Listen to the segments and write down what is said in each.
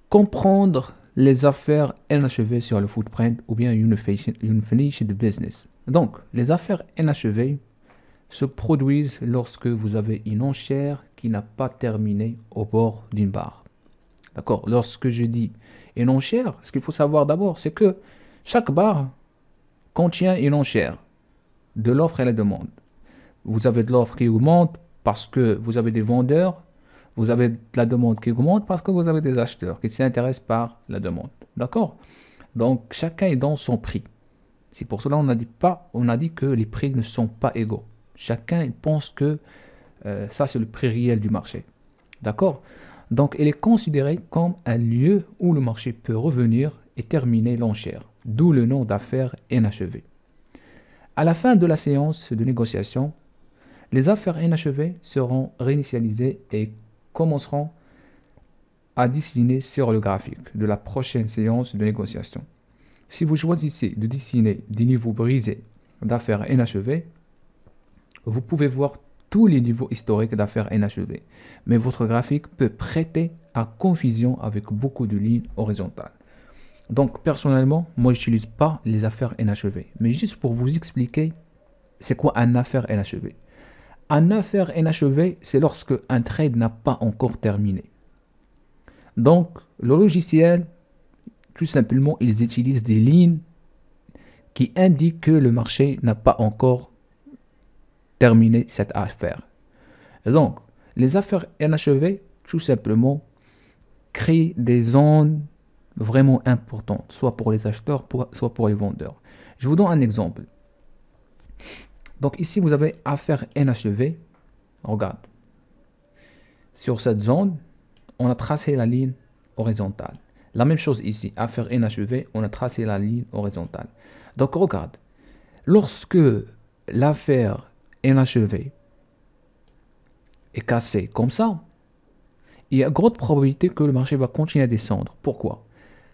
comprendre les affaires inachevées sur le footprint ou bien unfinished business. Donc, les affaires inachevées se produisent lorsque vous avez une enchère qui n'a pas terminé au bord d'une barre. D'accord? Lorsque je dis une enchère, ce qu'il faut savoir d'abord, c'est que chaque barre contient une enchère de l'offre et la demande. Vous avez de l'offre qui augmente parce que vous avez des vendeurs. Vous avez de la demande qui augmente parce que vous avez des acheteurs qui s'intéressent par la demande. D'accord? Donc, chacun est dans son prix. C'est pour cela on a dit que les prix ne sont pas égaux. Chacun pense que ça, c'est le prix réel du marché. D'accord? Donc, il est considéré comme un lieu où le marché peut revenir et terminer l'enchère, d'où le nom d'affaires inachevées. À la fin de la séance de négociation, les affaires inachevées seront réinitialisées et commenceront à dessiner sur le graphique de la prochaine séance de négociation. Si vous choisissez de dessiner des niveaux brisés d'affaires inachevées, vous pouvez voir tous les niveaux historiques d'affaires inachevées, mais votre graphique peut prêter à confusion avec beaucoup de lignes horizontales. Donc personnellement, moi je n'utilise pas les affaires inachevées, mais juste pour vous expliquer c'est quoi un affaire inachevée. Un affaire inachevée, c'est lorsque un trade n'a pas encore terminé. Donc, le logiciel, tout simplement, ils utilisent des lignes qui indiquent que le marché n'a pas encore terminé cette affaire. Et donc, les affaires inachevées, tout simplement, créent des zones vraiment importantes, soit pour les acheteurs, soit pour les vendeurs. Je vous donne un exemple. Donc ici, vous avez affaire inachevée. Regarde. Sur cette zone, on a tracé la ligne horizontale. La même chose ici, affaire inachevée, on a tracé la ligne horizontale. Donc regarde, lorsque l'affaire inachevée est cassée comme ça, il y a grande probabilité que le marché va continuer à descendre. Pourquoi?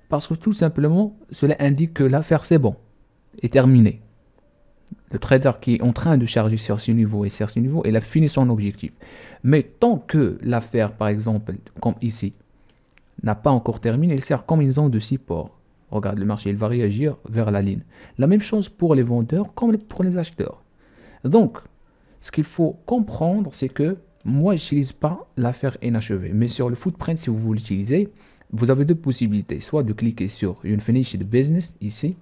Parce que tout simplement, cela indique que l'affaire c'est bon, est terminée. Le trader qui est en train de charger sur ce niveau et sur ce niveau, il a fini son objectif. Mais tant que l'affaire, par exemple, comme ici, n'a pas encore terminé, il sert comme une zone de support. Regarde, le marché, il va réagir vers la ligne. La même chose pour les vendeurs comme pour les acheteurs. Donc, ce qu'il faut comprendre, c'est que moi, je n'utilise pas l'affaire inachevée. Mais sur le footprint, si vous voulez l'utiliser, vous avez deux possibilités. Soit de cliquer sur une finished business, ici,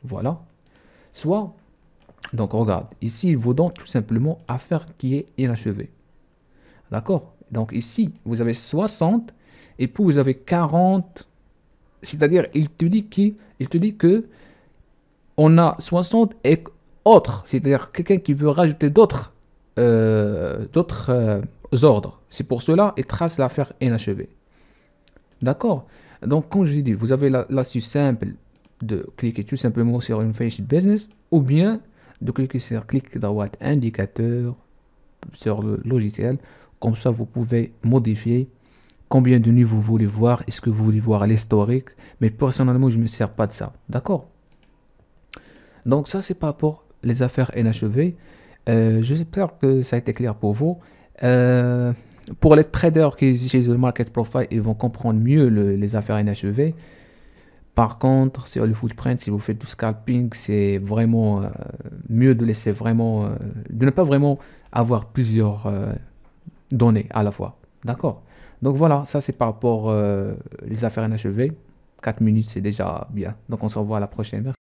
voilà. Soit, donc regarde, ici, il vous donne tout simplement affaire qui est inachevée. D'accord? Donc ici, vous avez 60 et puis vous avez 40. C'est-à-dire, il te dit que on a 60 et autres. C'est-à-dire, quelqu'un qui veut rajouter d'autres ordres. C'est pour cela, il trace l'affaire inachevée. D'accord? Donc, comme je l'ai dit, vous avez l'astuce simple de cliquer tout simplement sur une finished business ou bien de cliquer sur clic droit indicateur sur le logiciel. Comme ça, vous pouvez modifier combien de niveaux vous voulez voir. Est-ce que vous voulez voir l'historique? Mais personnellement, je ne me sers pas de ça. D'accord? Donc, ça, c'est par rapport aux affaires inachevées. J'espère que ça a été clair pour vous. Pour les traders qui utilisent le market profile, ils vont comprendre mieux les affaires inachevées. Par contre, sur le footprint, si vous faites du scalping, c'est vraiment mieux de laisser vraiment, de ne pas vraiment avoir plusieurs données à la fois. D'accord? Donc voilà, ça c'est par rapport les affaires inachevées. 4 minutes, c'est déjà bien. Donc on se revoit à la prochaine. Merci.